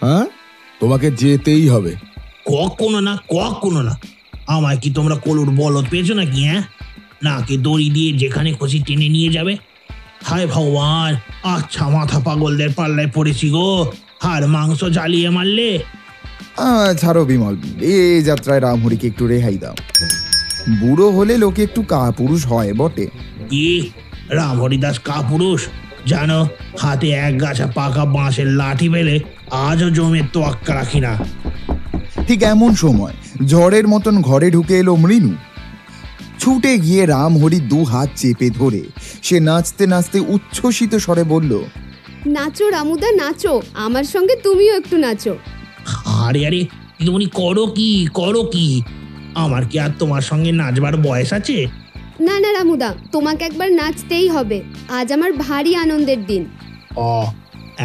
হ্যাঁ, তোমাকে যেতেই হবে। কখনো না, কখনো না। আমায় কি তোমরা কলুর বলদ পেয়েছো নাকি? হ্যাঁ, নাকি দড়ি দিয়ে যেখানে খুশি টেনে নিয়ে যাবে? হায় ভগবান, আচ্ছা মাথা পাগলদের পাল্লায় পড়েছি গো। হাড় মাংস জ্বালিয়ে মারলে। ছাড়ো বিমল, এই যাত্রায় রামহরিকে একটু রেহাই দাও। বুড়ো হলে লোকে একটু কাপুরুষ হয় বটে। কি রামহরিদাস কাপুরুষ? জানো, হাতে এক গাছা পাকা বাঁশের লাঠি পেলে আজও জমের তোয়াক্কা রাখি না। ঠিক এমন সময় ঝড়ের মতন ঘরে ঢুকে এলো মৃণু। ছুটে গিয়ে রামহরি দু হাত চেপে ধরে সে নাচতে নাচতে উচ্ছ্বসিত স্বরে বলল, নাচো রামুদা নাচো, আমার সঙ্গে তুমিও একটু নাচো। আরে আরে, তুমি করো কি, করো কি? আমার কি আর তোমার সঙ্গে নাচবার বয়স আছে? না না রামুদা, তোমাকে একবার নাচতেই হবে। আজ আমার ভারী আনন্দের দিন। ও,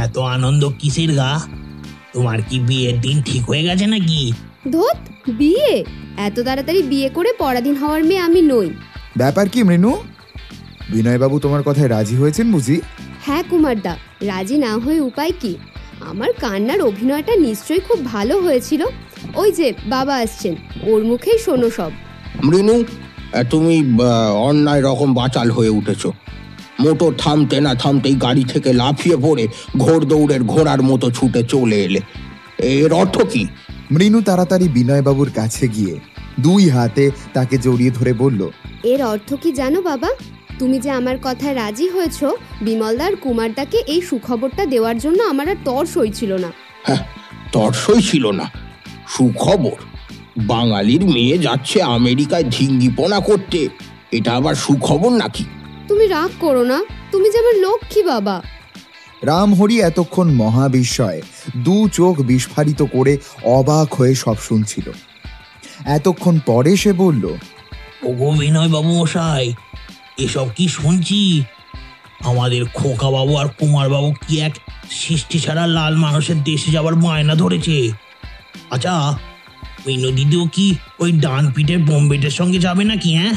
এত আনন্দ কিসের গা? তোমার কি বিয়ের দিন ঠিক হয়ে গেছে নাকি? ধুত, বিয়ে? এত তাড়াতাড়ি বিয়ে করে পরাধীন হওয়ার মেয়ে আমি নই। ব্যাপার কি মৃণু? বিনয়বাবু তোমার কথায় রাজি হয়েছেন বুঝি? হ্যাঁ কুমারদা, রাজি না হয়ে উপায় কি? আমার কান্নার অভিনয়টা নিশ্চয়ই খুব ভালো হয়েছিল। ওই যে বাবা আসছেন, ওর মুখেই শোনো সব। মৃণু, তুমি অন্যায় রকম বাচাল হয়ে উঠেছো। মোটর থামতে না থামতেই গাড়ি থেকে লাফিয়ে পড়ে ঘোড় দৌড়ের ঘোড়ার মতো ছুটে চলে এলে। এর অর্থ কি? মৃণু তাড়াতাড়ি বিনয়বাবুর কাছে গিয়ে দুই হাতে তাকে জড়িয়ে ধরে বলল, এর অর্থ কি জানো বাবা? তুমি যে আমার কথায় রাজি হয়েছ, বিমলদার কুমারদাকে এই সুখবরটা দেওয়ার জন্য আমার আর তর সইছিল না। হ্যাঁ, তর সইছিল না? সুখবর? বাঙালির মেয়ে যাচ্ছে আমেরিকায় ধিঙ্গিপনা করতে, এটা আবার সুখবর নাকি? তুমি রাগ করো না, তুমি যে আমার লক্ষ্মী বাবা। রামহরি এতক্ষণ মহাবিস্ময়ে দু চোখ বিস্ফারিত করে অবাক হয়ে সব শুনছিল। এতক্ষণ পরে সে বলল, ওগো বিনয় বাবু মশাই, এসব কি শুনছি? আমাদের খোকা বাবু আর কুমার বাবু কি এক সৃষ্টি ছাড়া লাল মানুষের দেশে যাবার মায়না ধরেছে। আচ্ছা, মিনু দিদিও কি ওই ডান পিঠের বোম্বেটের সঙ্গে যাবে নাকি? হ্যাঁ।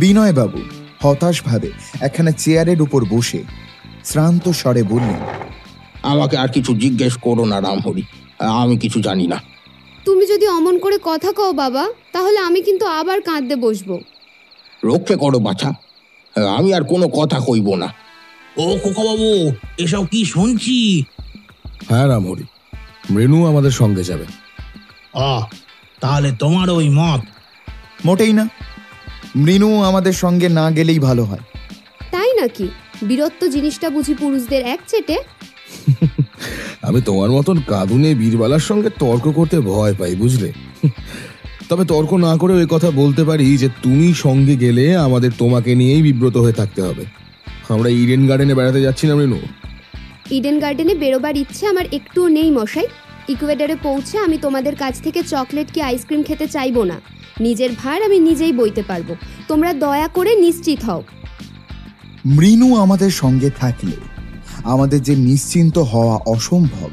বিনয়বাবু হতাশভাবে একখানা চেয়ারের উপর বসে শ্রান্ত স্বরে বললেন, আমাকে আর কিছু জিজ্ঞেস করো না রামহরি, আমি কিছু জানি না। তুমি যদি অমন করে কথা কও বাবা, তাহলে আমি কিন্তু আবার কাঁদতে বসবো। রক্ষে করো বাছা, আমি আর কোনো কথা কইব না। ও খোকা বাবু, এসব কি শুনছি? হ্যাঁ রামহরি, মৃণু আমাদের সঙ্গে যাবে। তাহলে তোমার ওই মত? মোটেই না, মৃণু আমাদের সঙ্গে না গেলেই ভালো হয়। তাই নাকি? বীরত্ব জিনিসটা বুঝি পুরুষদের এক চেটে? আমি তোমার মতন কাঁদুনে বীরবালার সঙ্গে তর্ক করতে ভয় পাই, বুঝলে? তবে তর্ক না করে ওই কথা বলতে পারি যে তুমি সঙ্গে গেলে আমাদের তোমাকে নিয়েই বিব্রত হয়ে থাকতে হবে। আমরা ইডেন গার্ডেনে বেড়াতে যাচ্ছি না মৃণু। ইডেন গার্ডেনে বেরোবার ইচ্ছে আমার একটুও নেই মশাই। ইকুয়েডরে পৌঁছে আমি তোমাদের কাছ থেকে চকলেট কি আইসক্রিম খেতে চাইবো না। নিজের ভার আমি নিজেই বইতে পারবো, তোমরা দয়া করে নিশ্চিত হও। মৃণু আমাদের সঙ্গে থাকলে আমাদের যে নিশ্চিন্ত হওয়া অসম্ভব,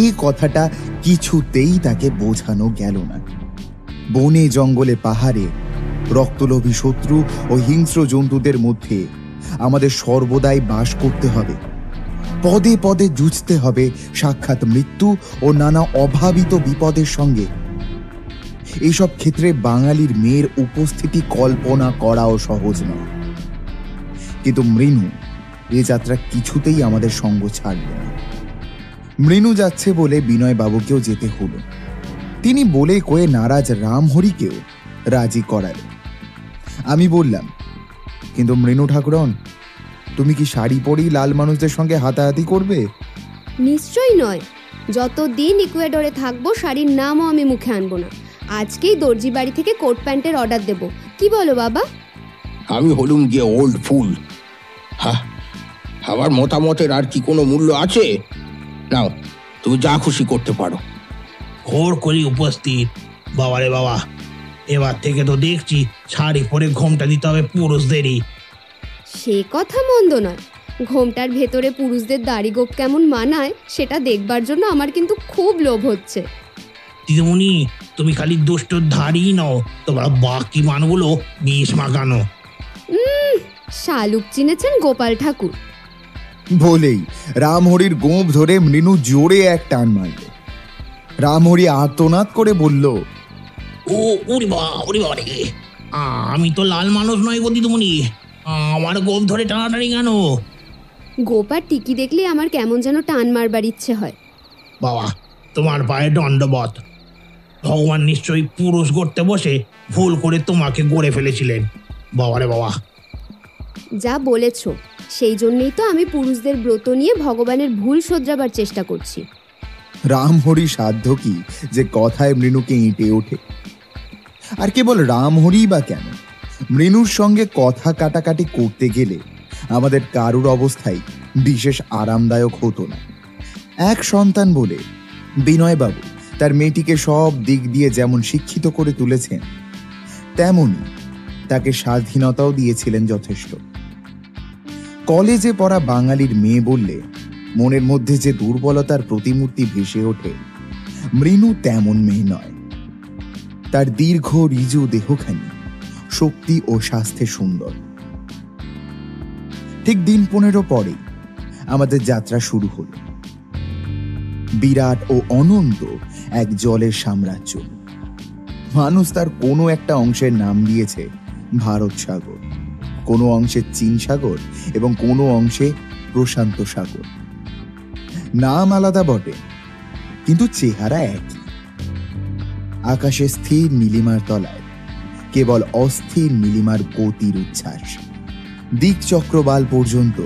এই কথাটা কিছুতেই তাকে বোঝানো গেল না। বনে জঙ্গলে পাহাড়ে রক্তলোভী শত্রু ও হিংস্র জন্তুদের মধ্যে আমাদের সর্বদাই বাস করতে হবে। পদে পদে যুঝতে হবে সাক্ষাৎ মৃত্যু ও নানা অভাবিত বিপদের সঙ্গে। এইসব ক্ষেত্রে বাঙালির মেয়ের উপস্থিতি কল্পনা করাও সহজ নয়। কিন্তু মৃণু এ যাত্রা কিছুতেই আমাদের সঙ্গ ছাড়বে না। মৃণু যাচ্ছে বলে বিনয় বাবুকেও যেতে হলো। তিনি বলে কয়ে নারাজ রামহরিকেও রাজি করালেন। আমি বললাম, কিন্তু মৃণু ঠাকুরন, তুমি কি শাড়ি পরেই লাল মানুষদের সঙ্গে হাতাহাতি করবে? নিশ্চয়ই নয়, যতদিন ইকুয়েডরে থাকবো শাড়ির নামও আমি মুখে আনবো না। আজকেই দর্জি বাড়ি থেকে কোট প্যান্টের অর্ডার দেব। কি বলো বাবা? আমি হলুম গিয়ে ওল্ড ফুল। হ্যাঁ, আমার মতামতের আর কি কোনো মূল্য আছে? নাও, তুমি যা খুশি করতে পারো। ঘোর করি উপস্থিত। বাবারে বাবা, এবার থেকে তো দেখছি শাড়ি পরে ঘোমটা দিতে হবে পুরুষদেরই। সে কথা মন্দ নয়, ঘোমটার ভেতরে পুরুষদের দাড়ি গোপ কেমন মানায় সেটা দেখবার জন্য আমার কিন্তু খুব লোভ হচ্ছে। দিদিমণি, তুমি খালি দুষ্টর ধারই নও, তোমরা বাকি মানগুলো বিষ মাখানো। শালুক চিনেছেন গোপাল ঠাকুর? বলেই রামহরির গোঁফ ধরে মৃণু জোরে এক টান মারল। রামহরি আর্তনাদ করে বলল, ও ওরে বাবা রে, আমি তো লাল মানুষ নয় গো দিদিমণি, আমার গোপ ধরে টানাটানি কেন? গোপার টিকি দেখলে আমার কেমন যেন টান মারবার ইচ্ছে হয়। বাবা, তোমার পায়ে দণ্ডবত। ভগবান নিশ্চয়ই পুরুষ গড়তে বসে ভুল করে তোমাকে গড়ে ফেলেছিলেন। বাবা রে বাবা। যা বলেছ, সেই জন্যই তো আমি পুরুষদের ব্রত নিয়ে ভগবানের ভুল শোধরাবার চেষ্টা করছি। রামহরি সাধ্য কি যে কথায় মৃণুকে ইঁটে ওঠে? আর কেবল রামহরি বা কেন, মৃণুর সঙ্গে কথা কাটাকাটি করতে গেলে আমাদের কারুর অবস্থাই বিশেষ আরামদায়ক হতো না। এক সন্তান বলে বিনয়বাবু তার মেয়েটিকে সব দিক দিয়ে যেমন শিক্ষিত করে তুলেছেন, তেমনি তাকে স্বাধীনতাও দিয়েছিলেন যথেষ্ট। কলেজে পড়া বাঙালির মেয়ে বললে মনের মধ্যে যে দুর্বলতার প্রতিমূর্তি ভেসে ওঠে, মৃণু তেমন মেয়ে নয়। তার দীর্ঘ ঋজু দেহখানি শক্তি ও স্বাস্থ্যে সুন্দর। ঠিক দিন 15 পরেই আমাদের যাত্রা শুরু হলো। বিরাট ও অনন্ত এক জলের সাম্রাজ্য। মানুষ তার কোনো একটা অংশের নাম দিয়েছে ভারত সাগর, কোনো অংশে চীন সাগর এবং কোনো অংশে প্রশান্ত সাগর। নাম আলাদা বটে, কিন্তু চেহারা একই। আকাশে স্থির নীলিমার তলায় কেবল অস্থির নীলিমার গতির উচ্ছ্বাস। দিক চক্রবাল পর্যন্ত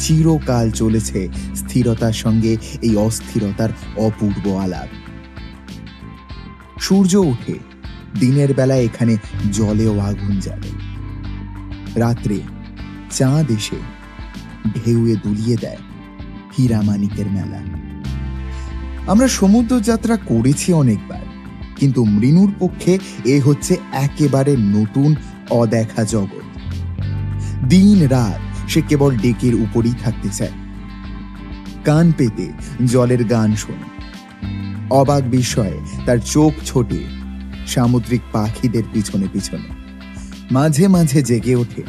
চিরকাল চলেছে স্থিরতার সঙ্গে এই অস্থিরতার অপূর্ব আলাপ। সূর্য উঠে দিনের বেলায় এখানে জলেও আগুন জ্বালে, রাত্রে চাঁদ এসে ঢেউয়ে দুলিয়ে দেয় হীরামানিকের মেলা। আমরা সমুদ্র যাত্রা করেছি অনেকবার, কিন্তু মৃণুর পক্ষে এ হচ্ছে একেবারে নতুন অদেখা জগৎ। দিন রাত সে কেবল ডেকের উপরই থাকতে চায়, কান পেতে জলের গান শোনে। অবাক বিস্ময়ে তার চোখ ছোটে সামুদ্রিক পাখিদের পিছনে পিছনে। মাঝে মাঝে জেগে ওঠে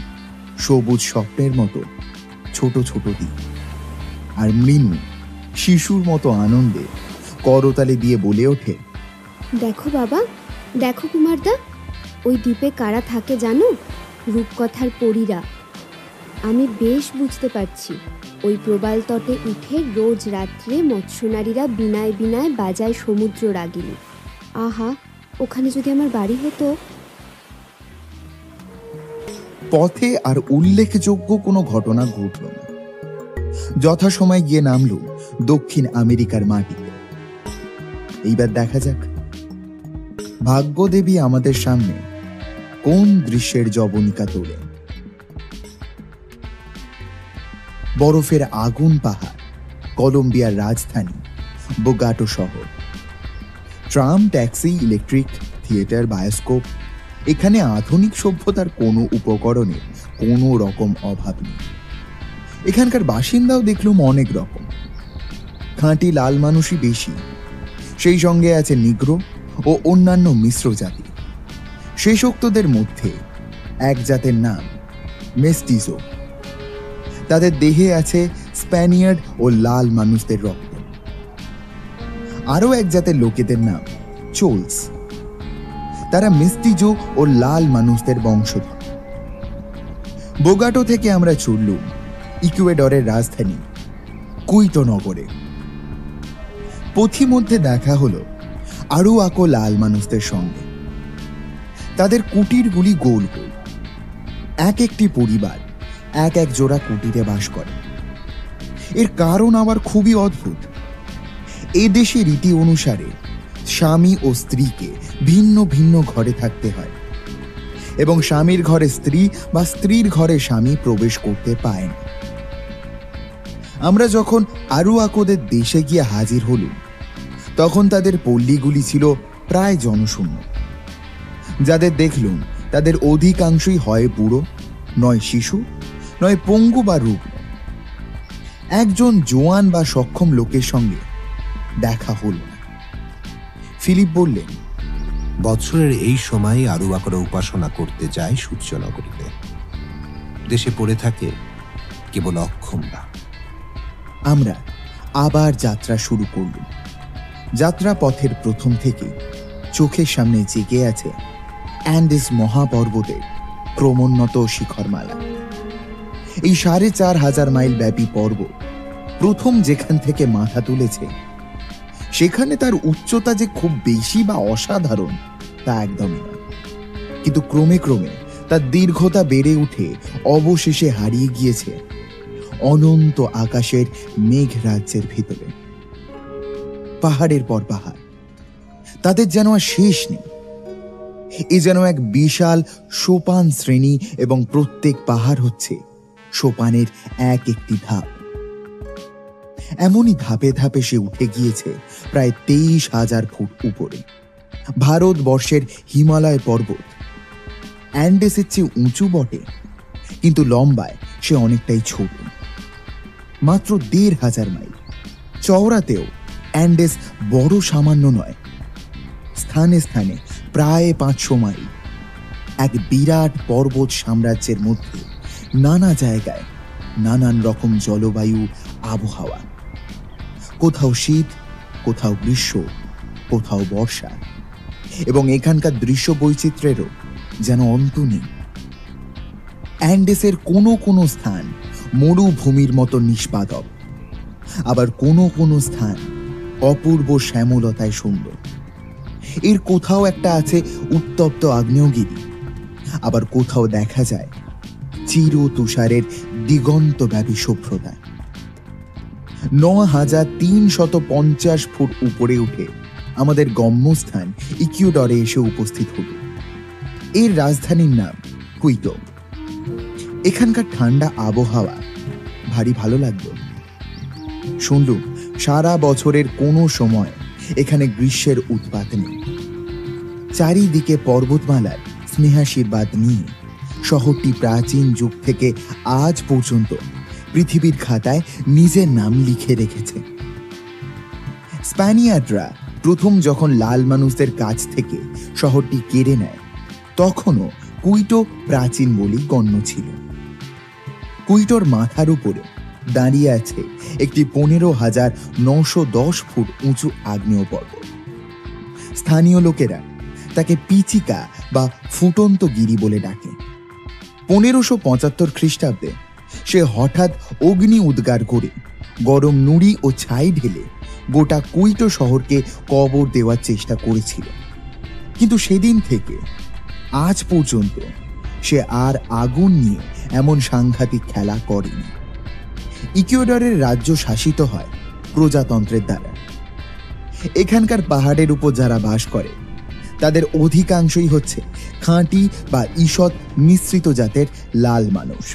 সবুজ স্বপ্নের মতো ছোট ছোট দ্বীপ। আর মৃণু শিশুর মতো আনন্দে করতালি দিয়ে বলে ওঠে, দেখো বাবা, দেখো কুমারদা, ওই দ্বীপে কারা থাকে জানো? রূপকথার পরীরা। আমি বেশ বুঝতে পারছি। ওই প্রবাল তটে উঠে রোজ রাত্রে মৎস্যনারীরা বিনায় বিনায় বাজায় সমুদ্র রাগিনী। আহা, ওখানে যদি আমার বাড়ি হতো। পথে আর উল্লেখযোগ্য কোনো ঘটনা ঘটল না। যথাসময় গিয়ে নামলুম দক্ষিণ আমেরিকার মাটিতে। এইবার দেখা যাক ভাগ্যদেবী আমাদের সামনে কোন দৃশ্যের জবনিকা তোলে। বরফের আগুন পাহাড়, কলম্বিয়ার রাজধানী বোগাটো শহর। Tram, taxi, electric, theatre, bioscope, এখানে আধুনিক সভ্যতার কোনো উপকরণের কোনো রকম অভাব নেই। এখানকার বাসিন্দাও দেখলুম অনেক রকম। খাঁটি লাল মানুষই বেশি, সেই সঙ্গে আছে নিগ্রো ও অন্যান্য মিশ্র জাতি। শেষোক্তদের মধ্যে এক জাতের নাম মেস্টিজো। তাদের দেহে আছে স্প্যানিয়ার্ড ও লাল মানুষদের রক্ত। আরও এক জাতের লোকেদের নাম চোলস। তারা মেস্টিজো ও লাল মানুষদের বংশধর। বোগাটো থেকে আমরা চললুম ইকুয়েডরের রাজধানী কুইটো নগরে। পথিমধ্যে দেখা হলো আরুয়াকো লাল মানুষদের সঙ্গে। তাদের কুটিরগুলি গোল গোল। এক একটি পরিবার এক এক জোড়া কুটিরে বাস করে। এর কারণ আবার খুবই অদ্ভুত। এ দেশে রীতি অনুসারে স্বামী ও স্ত্রীকে ভিন্ন ভিন্ন ঘরে থাকতে হয় এবং স্বামীর ঘরে স্ত্রী বা স্ত্রীর ঘরে স্বামী প্রবেশ করতে পায় না। আমরা যখন আরুয়াকোদের দেশে গিয়ে হাজির হলুম, তখন তাদের পল্লীগুলি ছিল প্রায় জনশূন্য। যাদের দেখলুম তাদের অধিকাংশই হয় বুড়ো, নয় শিশু, নয় পঙ্গু বা রুগ্ন। একজন জোয়ান বা সক্ষম লোকের সঙ্গে দেখা হল না। ফিলিপ বললেন, বৎসরের এই সময় আরুয়াকোরা উপাসনা করতে যায় সূর্যনগরীতে। দেশে পড়ে থাকে কেবল অক্ষমরা। আমরা আবার যাত্রা শুরু করলুম। যাত্রা পথের প্রথম থেকে চোখের সামনে জেগে আছে অ্যান্ডিস মহাপর্বতের ক্রমোন্নত শিখরমালা। এই ৪,৫০০ মাইল ব্যাপী পর্বত প্রথম যেখান থেকে মাথা তুলেছে সেখানে তার উচ্চতা যে খুব বেশি বা অসাধারণ তা একদমই না, কিন্তু ক্রমে ক্রমে তার দীর্ঘতা বেড়ে উঠে অবশেষে হারিয়ে গিয়েছে অনন্ত আকাশের মেঘ রাজ্যের ভিতরে। পাহাড়ের পর পাহাড়, তাদের যেন আর শেষ নেই। এ যেন এক বিশাল সোপান শ্রেণী এবং প্রত্যেক পাহাড় হচ্ছে সোপানের এক একটি ধাপ। এমনই ধাপে ধাপে সে উঠে গিয়েছে প্রায় ২৩,০০০ ফুট উপরে। ভারতবর্ষের হিমালয় পর্বত অ্যান্ডেসের চেয়ে উঁচু বটে, কিন্তু লম্বায় সে অনেকটাই ছোট। মাত্র ১,৫০০ মাইল চওড়াতেও অ্যান্ডেস বড় সামান্য নয়। স্থানে স্থানে প্রায় ৫০০ মাইল, এক বিরাট পর্বত সাম্রাজ্যের মধ্যে নানা জায়গায় নানান রকম জলবায়ু, আবহাওয়া। কোথাও শীত, কোথাও গ্রীষ্ম, কোথাও বর্ষা, এবং এখানকার দৃশ্য বৈচিত্র্যেরও যেন অন্ত নেই। অ্যান্ডেসের কোনো কোনো স্থান মরুভূমির মতো নিষ্পাদক, আবার কোনো কোনো স্থান অপূর্ব শ্যামলতায় সুন্দর। এর কোথাও একটা আছে উত্তপ্ত আগ্নেয়গিরি, আবার কোথাও দেখা যায় চির তুষারের দিগন্তব্যাপী শুভ্রতা। ৯,৩৫০ ফুট উপরে উঠে আমাদের গম্যস্থান ইকুয়েডরে এসে উপস্থিত হল। এর রাজধানীর নাম কুইটো। এখানকার ঠান্ডা আবহাওয়া ভারী ভালো লাগলো। শুনলুম সারা বছরের কোনো সময় এখানে গ্রীষ্মের উৎপাত নেই। চারিদিকে পর্বতমালার স্নেহাশীর্বাদ নিয়ে শহরটি প্রাচীন যুগ থেকে আজ পর্যন্ত পৃথিবীর খাতায় নিজের নাম লিখে রেখেছে। স্প্যানিয়ার্ডরা প্রথম যখন লাল মানুষদের কাছ থেকে শহরটি কেড়ে নেয় তখনও কুইটো প্রাচীন বলেই গণ্য ছিল। কুইটোর মাথার উপরে দাঁড়িয়ে আছে একটি ১৫,৯১০ ফুট উঁচু আগ্নেয় পর্বত। স্থানীয় লোকেরা তাকে পিচিকা বা ফুটন্ত গিরি বলে ডাকে। ১৫৭৫ খ্রিস্টাব্দে সে হঠাৎ অগ্নি উদ্গার করে গরম নুড়ি ও ছাই ঢেলে গোটা কুইটো শহরকে কবর দেওয়ার চেষ্টা করেছিল, কিন্তু সেদিন থেকে আজ পর্যন্ত সে আর আগুন নিয়ে এমন সাংঘাতিক খেলা করেনি। ইকুয়েডরের রাজ্য শাসিত হয় প্রজাতন্ত্রের দ্বারা। এখানকার পাহাড়ের উপর যারা বাস করে তাদের অধিকাংশই হচ্ছে খাঁটি বা ঈষৎ মিশ্রিত জাতের লাল মানুষ।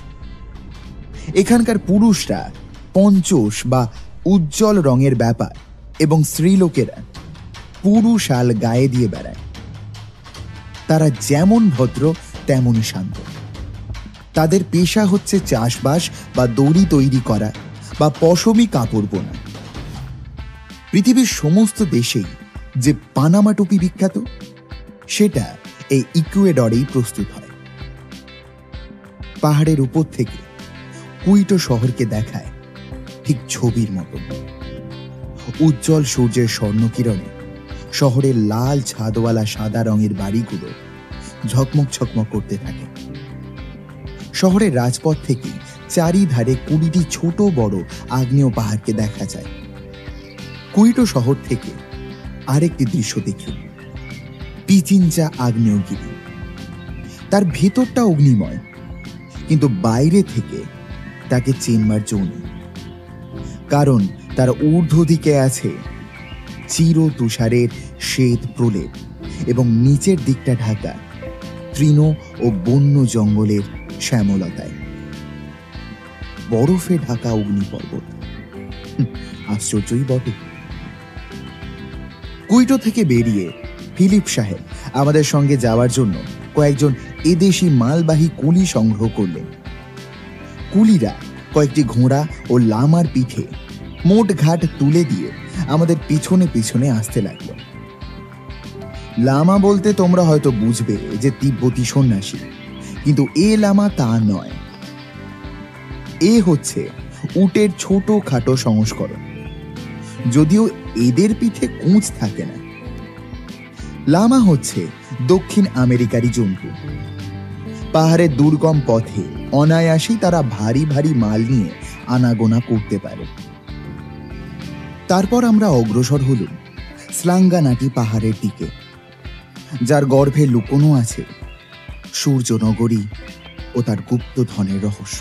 এখানকার পুরুষরা পঞ্চোষ বা উজ্জ্বল রঙের ব্যাপার এবং স্ত্রীলোকেরা পুরু শাল গায়ে দিয়ে বেড়ায়। তারা যেমন ভদ্র তেমনই শান্ত। তাদের পেশা হচ্ছে চাষবাস বা দড়ি তৈরি করা বা পশমি কাপড় বোনা। পৃথিবীর সমস্ত দেশেই যে পানামা টুপি বিখ্যাত, সেটা এই ইকুয়েডরেই প্রস্তুত হয়। পাহাড়ের উপর থেকে কুইটো শহরকে দেখায় ঠিক ছবির মতো। উজ্জ্বল সূর্যের স্বর্ণকিরণে শহরের লাল ছাদওয়ালা সাদা রঙের বাড়িগুলো ঝকমক ঝকমক করতে থাকে। শহরের রাজপথ থেকে চারিধারে ২০টি ছোট বড় আগ্নেয় পাহাড়কে দেখা যায়। কুইটো শহর থেকে আরেকটি দৃশ্য দেখি, পিচিনচা আগ্নেয়গিরি। তার ভেতরটা অগ্নিময়, কিন্তু বাইরে থেকে তাকে চেনবার জন্য, কারণ তার ঊর্ধ্ব দিকে আছে চির তুষারের শ্বেত প্রলেপ এবং নিচের দিকটা ঢাকা তৃণ ও বন্য জঙ্গলের শ্যামলতায়। বরফে ঢাকা অগ্নিপর্বত, আশ্চর্যই বটে। কুইটো থেকে বেরিয়ে ফিলিপ সাহেব আমাদের সঙ্গে যাওয়ার জন্য কয়েকজন এদেশি মালবাহী কুলি সংগ্রহ করলেন। কুলিরা কয়েকটি ঘোড়া ও লামার পিঠে মোট ঘাট তুলে দিয়ে আমাদের পিছনে পিছনে আসতে লাগলো। লামা বলতে তোমরা হয়তো বুঝবে যে তিব্বতী সন্ন্যাসী, কিন্তু এ লামা তা নয়। এ হচ্ছে উটের ছোট খাটো সংস্করণ। যদিও এদের পিঠে কুঁচ থাকে না। লামা হচ্ছে দক্ষিণ আমেরিকারই জন্তু। পাহাড়ের দুর্গম পথে অনায়াসেই তারা ভারী ভারী মাল নিয়ে আনাগোনা করতে পারে। তারপর আমরা অগ্রসর হলুম স্লাঙ্গানাটি পাহাড়ের দিকে, যার গর্ভে লুকোনো আছে সূর্যনগরী ও তার গুপ্তধনের রহস্য।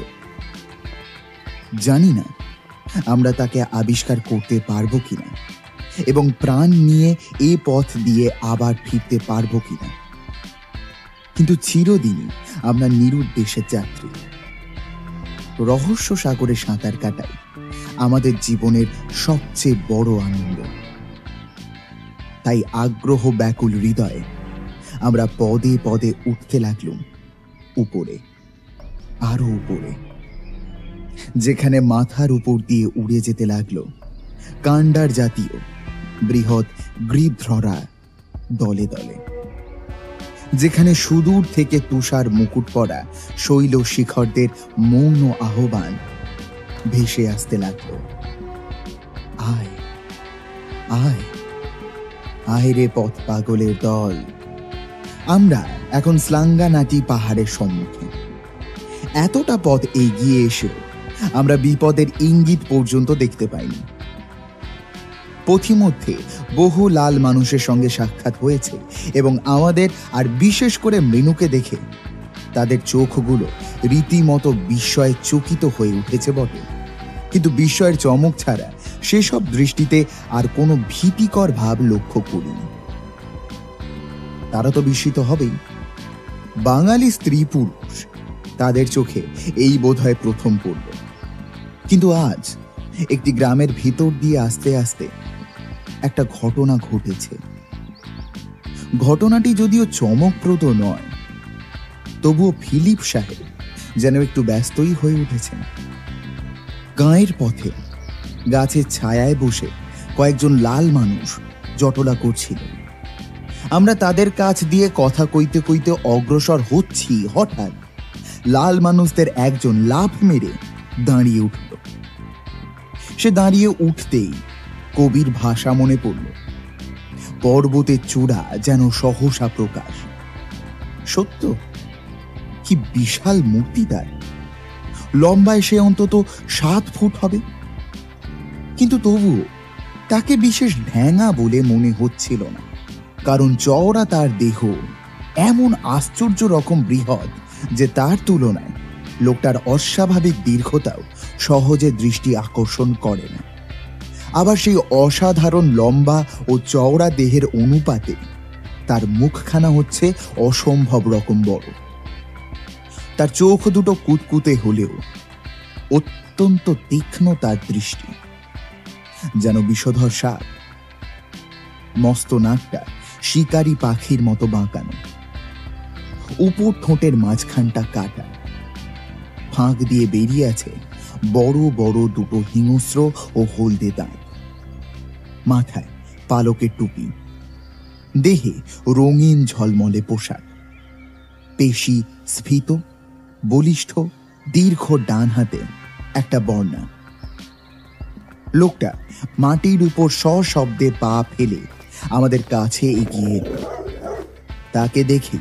জানি না আমরা তাকে আবিষ্কার করতে পারবো কিনা এবং প্রাণ নিয়ে এই পথ দিয়ে আবার ফিরতে পারবো কিনা, কিন্তু চিরদিনই আমরা নিরুদ্দেশের যাত্রী। রহস্য সাগরে সাঁতার কাটাই আমাদের জীবনের সবচেয়ে বড় আনন্দ। তাই আগ্রহ ব্যাকুল হৃদয়ে আমরা পদে পদে উঠতে লাগলুম উপরে, আরো উপরে, যেখানে মাথার উপর দিয়ে উড়ে যেতে লাগলো কান্ডার জাতীয় বৃহৎ গৃধ্ররা দলে দলে, যেখানে সুদূর থেকে তুষার মুকুট পরা শৈল শিখরদের মৌন আহ্বান ভেসে আসতে লাগলো, আয় আয় আয় রে পথ পাগলের দল। আমরা এখন স্লাঙ্গানাটি পাহাড়ের সম্মুখে। এতটা পথ এগিয়ে এসে আমরা বিপদের ইঙ্গিত পর্যন্ত দেখতে পাইনি। পথিমধ্যে বহু লাল মানুষের সঙ্গে সাক্ষাৎ হয়েছে এবং আমাদের আর বিশেষ করে মৃণুকে দেখে তাদের চোখগুলো রীতিমতো বিস্ময়ে চকিত হয়ে উঠেছে বটে, কিন্তু বিস্ময়ের চমক ছাড়া সেসব দৃষ্টিতে আর কোনো ভীতিকর ভাব লক্ষ্য করিনি। তারা তো বিস্মিত হবেই। বাঙালি স্ত্রী পুরুষ, তাদের চোখে এই বোধহয় প্রথম পড়ল। কিন্তু আজ একটি গ্রামের ভিতর দিয়ে আস্তে আস্তে একটা ঘটনা ঘটেছে। ঘটনাটি যদিও চমকপ্রদ নয়, তবুও ফিলিপ সাহেব যেন একটু ব্যস্তই হয়ে উঠেছেন। গাঁয়ের পথে গাছের ছায়ায় বসে কয়েকজন লাল মানুষ জটলা করছিল। আমরা তাদের কাছ দিয়ে কথা কইতে কইতে অগ্রসর হচ্ছি, হঠাৎ লাল মানুষদের একজন লাফ মেরে দাঁড়িয়ে উঠল। সে দাঁড়িয়ে উঠতেই কবির ভাষা মনে পড়ল। পর্বতের চূড়া যেন সহসা প্রকাশ। সত্য, কি বিশাল মূর্তি তার! লম্বায় সে অন্তত 7 ফুট হবে, কিন্তু তবুও তাকে বিশেষ ঢ্যাঙা বলে মনে হচ্ছিল না, কারণ চওড়া তার দেহ এমন আশ্চর্য রকম বৃহৎ যে তার তুলনায় লোকটার অস্বাভাবিক দীর্ঘতাও সহজে দৃষ্টি আকর্ষণ করে না। আবার সেই অসাধারণ লম্বা ও চওড়া দেহের অনুপাতে তার মুখখানা হচ্ছে অসম্ভব রকম বড়। তার চোখ দুটো কুতকুতে হলেও অত্যন্ত তীক্ষ্ণ তার দৃষ্টি, যেন বিষধর সাপ। মস্ত নাকটা শিকারী পাখির মতো বাঁকানো, উপর ঠোঁটের মাঝখানটা কাটা, ফাঁক দিয়ে বেরিয়ে আছে বড় বড় দুটো হিংস্র ও হলদে দাঁত। মাথায় পালকের টুপি, দেহে রঙিন ঝলমলে পোশাক, পেশি স্ফীত, বলিষ্ঠ, দীর্ঘ ডান হাতে একটা বর্ণা। লোকটা মাটির উপর সশব্দে পা ফেলে আমাদের কাছে এগিয়ে এলো। তাকে দেখে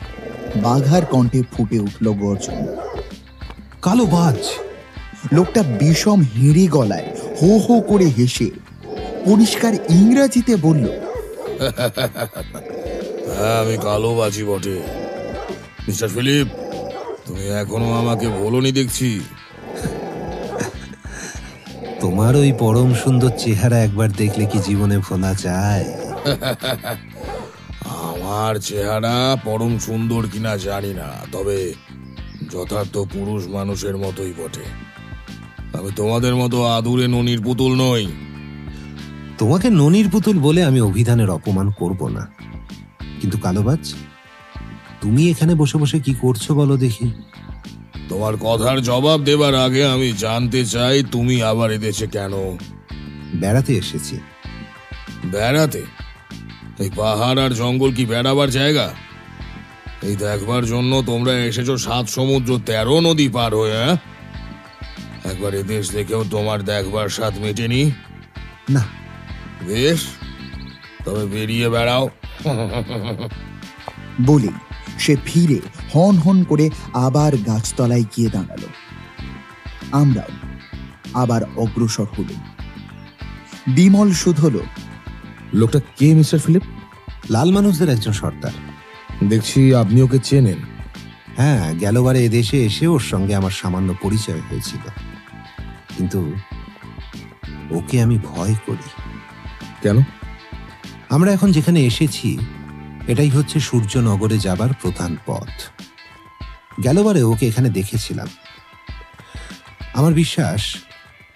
বাঘার কণ্ঠে ফুটে উঠল গর্জন, কালো বাজ! লোকটা বিষম হেঁড়ে গলায় হো হো করে হেসে পরিষ্কার ইংরাজিতে বলল, হ্যাঁ, আমি কালো বাজি বটে। মিস্টার ফিলিপ, তুমি এখনো আমাকে বলোনি দেখছি। তোমার ওই পরম সুন্দর চেহারা একবার দেখলে কি জীবনে ভোলা যায়? আমার চেহারা পরম সুন্দর কিনা জানি না, তবে যথার্থ পুরুষ মানুষের মতোই বটে। আমি তোমাদের মতো আদুরে ননির পুতুল নই। তোমাকে ননির পুতুল বলে আমি অভিধানের অপমান করব না, কিন্তু কালোবাজ, তুমি এখানে বসে বসে কি করছো বলো দেখি? তোমার কথার জবাব দেবার আগে আমি জানতে চাই তুমি আবার এদেশে কেন? বেড়াতে এসেছি। বেড়াতে? এই পাহাড় আর জঙ্গল কি বেড়াবার জায়গা? এই দেখবার জন্য তোমরা এসেছো 7 সমুদ্র 13 নদী পার হয়ে? একবার এদেশ দেখেও তোমার দেখবার স্বাদ মেটেনি? না, বেশ, তবে বেরিয়ে বেড়াও। বলেই সে ফিরে হন হন করে আবার গাছতলায় গিয়ে দাঁড়ালো। আমরাও আবার অগ্রসর হল। বিমল শুধলো, লোকটা কে মিস্টার ফিলিপ? লাল মানুষদের একজন সর্দার। দেখছি আপনি ওকে চেনেন। হ্যাঁ, গেলবারে এদেশে এসে ওর সঙ্গে আমার সামান্য পরিচয় হয়েছিল, কিন্তু ওকে আমি ভয় করি। কেন? আমরা এখন যেখানে এসেছি এটাই হচ্ছে সূর্যনগরে যাবার প্রধান পথ। গেলবারে ওকে এখানে দেখেছিলাম। আমার বিশ্বাস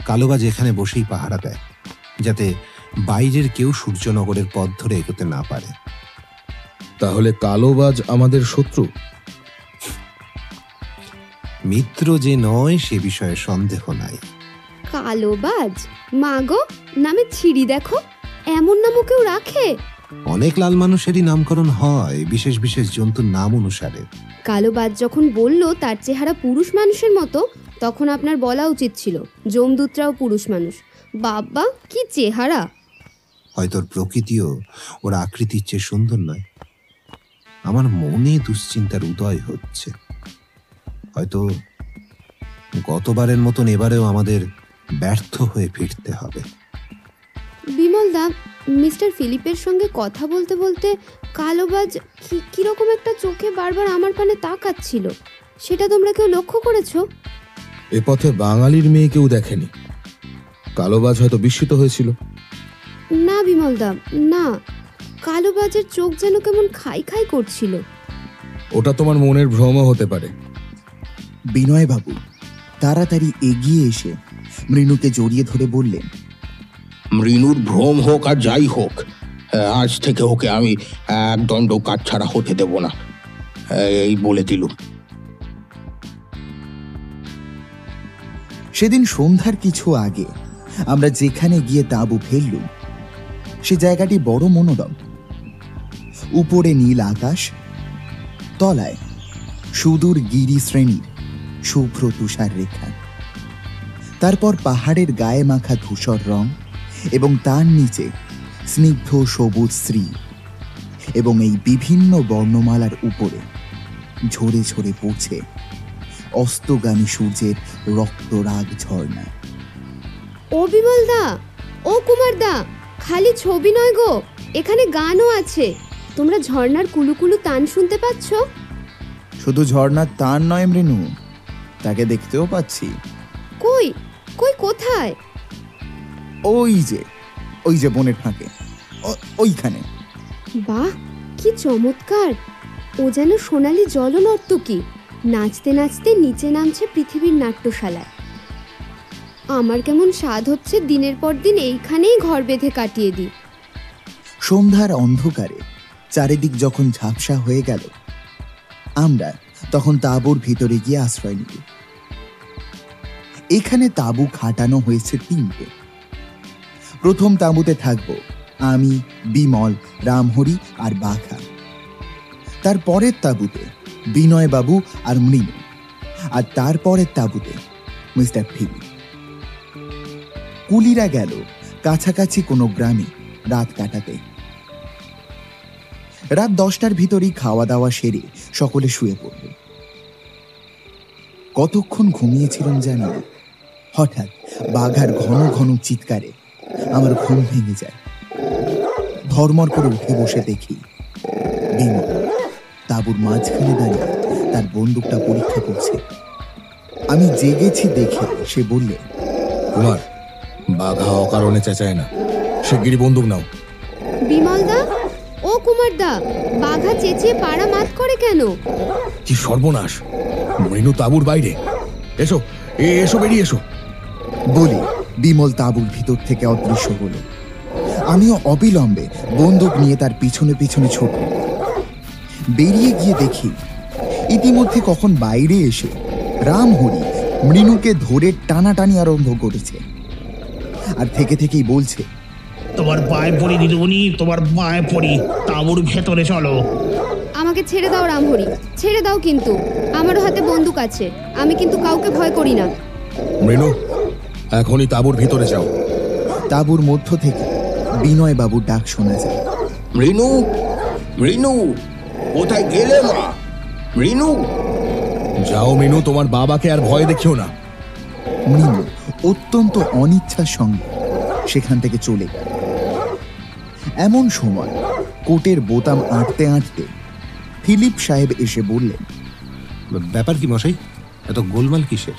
কালোবাজ এখানে বসেই পাহারা দেয়, যাতে বাইরের কেউ সূর্যনগরের পথ ধরে এগোতে না পারে। তাহলে কালোবাজ আমাদের শত্রু? মিত্র যে নয় সে বিষয়ে সন্দেহ নাই। কালোবাজ? মাগো, নামে ছিড়ি দেখো, এমন নামও কেউ রাখে? অনেক লাল মানুষেরই নামকরণ হয় বিশেষ বিশেষ জন্তুর নাম অনুসারে। কালোবাজ যখন বলল তার চেহারা পুরুষ মানুষের মতো, তখন আপনার বলা উচিত ছিল যমদূতরাও পুরুষ মানুষ। বাবা, কি চেহারা! হয়তো ওর প্রকৃতিও ওর আকৃতির চেয়ে সুন্দর নয়। আমার মনে দুশ্চিন্তার উদয় হচ্ছে। হয়তো গতবারের মতন এবারেও আমাদের ব্যর্থ হয়ে ফিরতে হবে। বিমলদা, মিস্টার ফিলিপের সঙ্গে কথা বলতে বলতে কালোবাজ কিরকম একটা চোখে বারবার আমার পানে তাকাচ্ছিল, সেটা তোমরা কেউ লক্ষ্য করেছো? এ পথে বাঙালির মেয়ে কেউ দেখেনি। কালোবাজ হয়তো বিস্মিত হয়েছিল। না বিমলদা, না, কালোবাজের চোখ যেন কেমন খাই খাই করছিল। ওটা তোমার মনের ভ্রম হতে পারে। বিনয়বাবু তাড়াতাড়ি এগিয়ে এসে মৃণুকে জড়িয়ে ধরে বললেন, মৃণুর ভ্রম হোক আর যাই হোক, আজ থেকে ওকে আমি এক দণ্ড কাজ ছাড়া হতে দেব না, এই বলে দিলুম। সেদিন সন্ধ্যার কিছু আগে আমরা যেখানে গিয়ে তাঁবু ফেললুম সে জায়গাটি বড় মনোরম। উপরে নীল আকাশ, তলায় সুদূর গিরি শ্রেণীর শুভ্র তুষার রেখা, তারপর পাহাড়ের গায়ে মাখা ধূসর রং এবং তার নিচে স্নিগ্ধ সবুজ শ্রী, এবং এই বিভিন্ন বর্ণমালার উপরে ঝরে ঝরে পড়ছে অস্তগামী সূর্যের রক্তরাগ ঝর্ণা। ও বিমলদা, ও কুমারদা, খালি ছবি নয় গো, এখানে গানও আছে। তোমরা ঝর্ণার কুলুকুলু তান শুনতে পাচ্ছ? শুধু ঝর্ণার তার নয় মৃণু, তাকে দেখতেও পাচ্ছি। কই কই কোথায়? ওই যে বনের ফাঁকে, ওইখানে। বাহ, কি চমৎকার! ও যেন সোনালি জলনর্তকী, নাচতে নাচতে নিচে নামছে পৃথিবীর নাট্যশালায়। আমার কেমন স্বাদ হচ্ছে দিনের পর দিন এইখানেই ঘর বেঁধে কাটিয়ে দিই। সন্ধ্যার অন্ধকারে চারিদিক যখন ঝাপসা হয়ে গেল, আমরা তখন তাঁবুর ভিতরে গিয়ে আশ্রয় নিই। এখানে তাঁবু খাটানো হয়েছে তিনটে। প্রথম তাঁবুতে থাকব আমি, বিমল, রামহরি আর বাঘা। তার পরের তাঁবুতে বিনয়বাবু আর মৃণু, আর তারপরের তাঁবুতে মিস্টার ফিলিপ। কুলিরা গেল কাছাকাছি কোনো গ্রামে রাত কাটাতে। রাত 10টার ভিতরই খাওয়া দাওয়া সেরে সকলে শুয়ে পড়ল। কতক্ষণ ঘুমিয়েছিলাম জানি না, হঠাৎ বাঘার ঘন ঘন চিৎকারে আমার ঘুম ভেঙে যায়। ধর্মর করে উঠে বসে দেখি বিমল তাঁবুর মাঝখানে দাঁড়িয়ে তার বন্দুকটা পরীক্ষা করছে। আমি জেগেছি দেখে সে বললে, কুমার, বাঘা অকারণে চেঁচায় না, শিগগিরই বন্দুক নাও। বিমলদা, ও কুমারদা, বাঘা চেঁচিয়ে পাড়া মাত করে কেন? কি সর্বনাশ! মৃণু তাঁবুর বাইরে। এসো, এসো, বেরিয়ে এসো। বলে বিমল তাঁবুর ভিতর থেকে অদৃশ্য হলো। আমিও অবিলম্বে বন্দুক নিয়ে তার পিছনে পিছনে ছুটলাম। বেরিয়ে গিয়ে দেখি ইতিমধ্যে কখন বাইরে এসে রামহরি মৃণুকে ধরে টানাটানি আরম্ভ করেছে, আর থেকে থেকেই বলছে, তোমার পায়ে পড়ি দিদিমণি, তোমার পায়ে পড়ি, তাঁবুর ভেতরে চলো। আমাকে ছেড়ে দাও রামহরি, ছেড়ে দাও, কিন্তু আমারও হাতে বন্দুক আছে, আমি কিন্তু কাউকে ভয় করি না। মৃণু, এখনই তাঁবুর ভিতরে যাও। তাঁবুর মধ্য থেকে বিনয়বাবুর ডাক শোনা যায়। মৃণু, মৃণু, কোথায় গেলে মা? মৃণু। যাও মিনু, তোমার বাবাকে আর ভয় দেখিও না। মৃণু অত্যন্ত অনিচ্ছার সঙ্গে সেখান থেকে চলে গেল। এমন সময় কোটের বোতাম আঁটতে আঁটতে ফিলিপ সাহেব এসে বললেন, ব্যাপার কি মশাই, এত গোলমাল কিসের?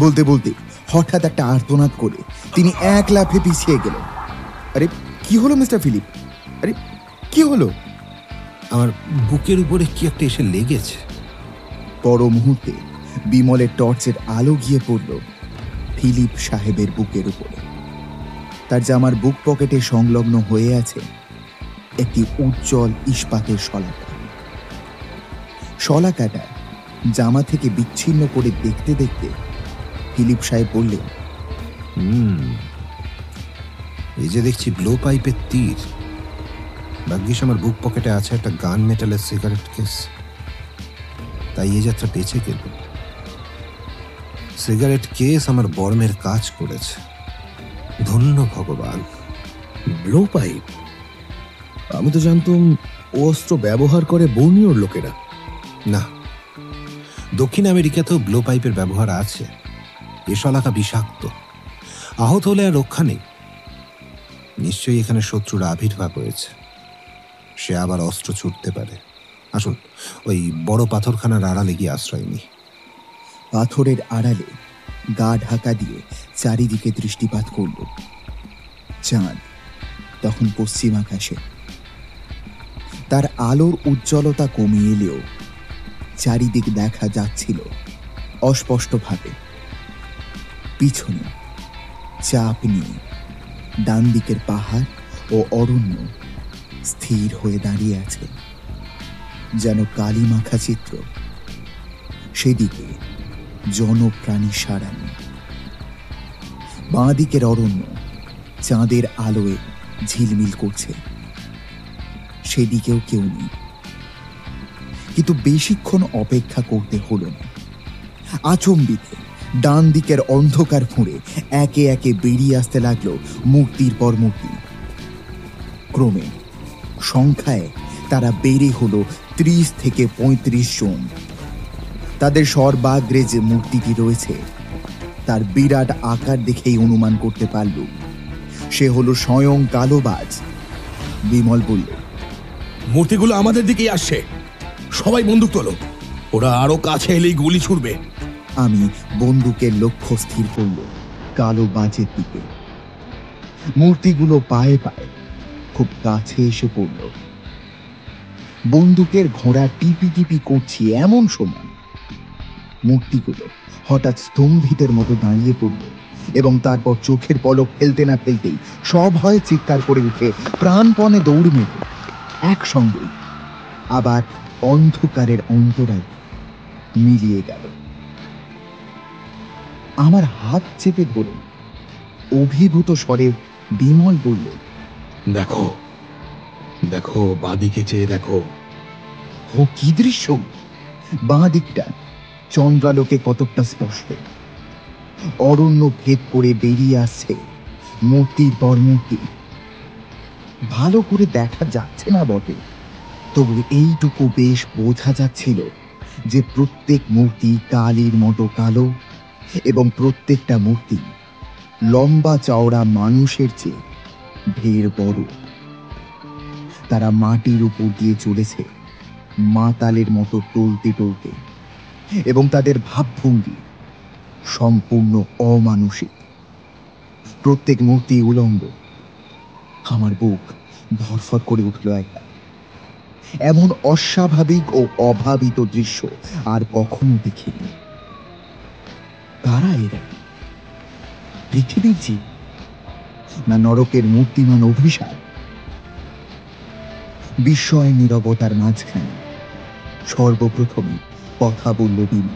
বলতে বলতে হঠাৎ একটা আর্তনাদ করে তিনি এক লাফে পিছিয়ে গেলেন। আরে কি হলো মিস্টার ফিলিপ? আরে কি হলো? আমার বুকের উপরে কি একটা এসে লেগেছে। পর মুহূর্তে বিমলের টর্চের আলো গিয়ে পড়ল ফিলিপ সাহেবের বুকের উপরে। তার জামার বুক পকেটে সংলগ্ন হয়ে আছে একটি উজ্জ্বল ইস্পাতের শলাকা। শলাকাটা জামা থেকে বিচ্ছিন্ন করে দেখতে দেখতে ফিলিপ সাহেব বললেন, এই যে দেখছি ব্লো পাইপের তীর। ভাগ্যিস আমার বুক পকেটে আছে একটা গান মেটালের সিগারেট কেস, তাই এই যাত্রা বেঁচে গেল। সিগারেট কেস আমার বর্মের কাজ করেছে, ধন্য ভগবান। Blow pipe? আমি তো জানতাম ও অস্ত্র ব্যবহার করে বর্ণীয় লোকেরা। না, দক্ষিণ আমেরিকাতেও ব্লো পাইপের ব্যবহার আছে। এ শলাকা বিষাক্ত, আহত হলে আর রক্ষা নেই। নিশ্চয়ই এখানে শত্রুর আবির্ভাব হয়েছে, সে আবার অস্ত্র ছুটতে পারে। আসুন, ওই বড় পাথরখানার আড়ালে গিয়ে আশ্রয় নিই। পাথরের আড়ালে গা ঢাকা দিয়ে চারিদিকে দৃষ্টিপাত করল। চাঁদ তখন পশ্চিম আকাশে। তার আলোর উজ্জ্বলতা কমে এলেও চারিদিক দেখা যাচ্ছিল অস্পষ্টভাবে। পিছনে চাপ নিয়ে ডান দিকের পাহাড় ও অরণ্য স্থির হয়ে দাঁড়িয়ে আছে, যেন কালি মাখা চিত্র। সেদিকে জনপ্রাণী সারা নেই। বাঁ দিকের অরণ্য চাঁদের আলোয় ঝিলমিল করছে, সেদিকেও কেউ নেই। কিন্তু বেশিক্ষণ অপেক্ষা করতে হলো না। আচম্বিতে ডান দিকের অন্ধকার ফুঁড়ে একে একে বেরিয়ে আসতে লাগলো মূর্তির পর মূর্তি। ক্রমে সংখ্যায় তারা বেড়ে হলো 30 থেকে 35 জন। তাদের সর্বাগ্রে যে মূর্তিটি রয়েছে তার বিরাট আকার দেখেই অনুমান করতে পারল সে হলো স্বয়ং কালোবাজ। বিমল বলল, মূর্তিগুলো আমাদের দিকেই আসছে, সবাই বন্দুক তোলো, ওরা আরো কাছে এলেই গুলি ছুড়বে। আমি বন্দুকের লক্ষ্য স্থির করল কালো বাজের দিকে। মূর্তিগুলো পায়ে পায়ে খুব কাছে এসে পড়ল। বন্দুকের ঘোড়া টিপি টিপি করছি এমন সময় মূর্তিগুলো হঠাৎ স্তম্ভিতের মতো দাঁড়িয়ে পড়ল এবং তারপর চোখের পলক ফেলতে না ফেলতেই সব হয় চিৎকার করে উঠে প্রাণপণে দৌড় মেরে একসঙ্গে আবার অন্ধকারের অন্তরায় মিলিয়ে গেল। আমার হাত চেপে ধরে অভিভূত স্বরে বিমল বলল, দেখো দেখো, বাদিকে চেয়ে দেখো। ও কি দৃশ্য! বাঁ দিকটা চন্দ্রালোকে কতকটা স্পষ্ট। অরণ্য ভেদ করে বেরিয়ে আসছে মূর্তির পর মূর্তি। ভালো করে দেখা যাচ্ছে না বটে, তবু এইটুকু বেশ বোঝা যাচ্ছিল যে প্রত্যেক মূর্তি কালির মতো কালো এবং প্রত্যেকটা মূর্তি লম্বা চওড়া মানুষের চেয়ে ঢের বড়। তারা মাটির উপর দিয়ে চলেছে মাতালের মতো টলতে টলতে এবং তাদের ভাবভঙ্গি সম্পূর্ণ অমানুষিক। প্রত্যেক মূর্তি উলঙ্গ। আমার বুক ধরফর করে উঠল একবার। এমন অস্বাভাবিক ও অভাবিত দৃশ্য আর কখনো দেখিনি। কারা এরা? পৃথিবীর জীব না নরকের মূর্তিমান অভিশাপ? বিস্ময় নীরবতার মাঝখানে সর্বপ্রথমে কথা বলল বিনু।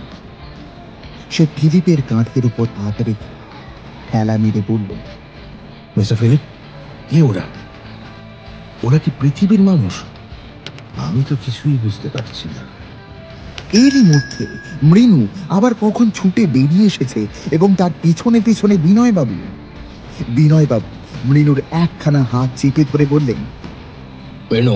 সে ফিলিপের কাঁধের উপর হাত রেখে ঠেলা মেরে বলল, মিস্টার ফিলিপ, কে ওরা? ওরা কি পৃথিবীর মানুষ? আমি তো কিছুই বুঝতে পারছি না। এরই মধ্যে মৃণু আবার কখন ছুটে বেরিয়ে এসেছে এবং তার পিছনে পিছনে বিনয়বাবু। বিনয়বাবু মৃণুর একখানা হাত চেপে ধরে বললেন, বেনু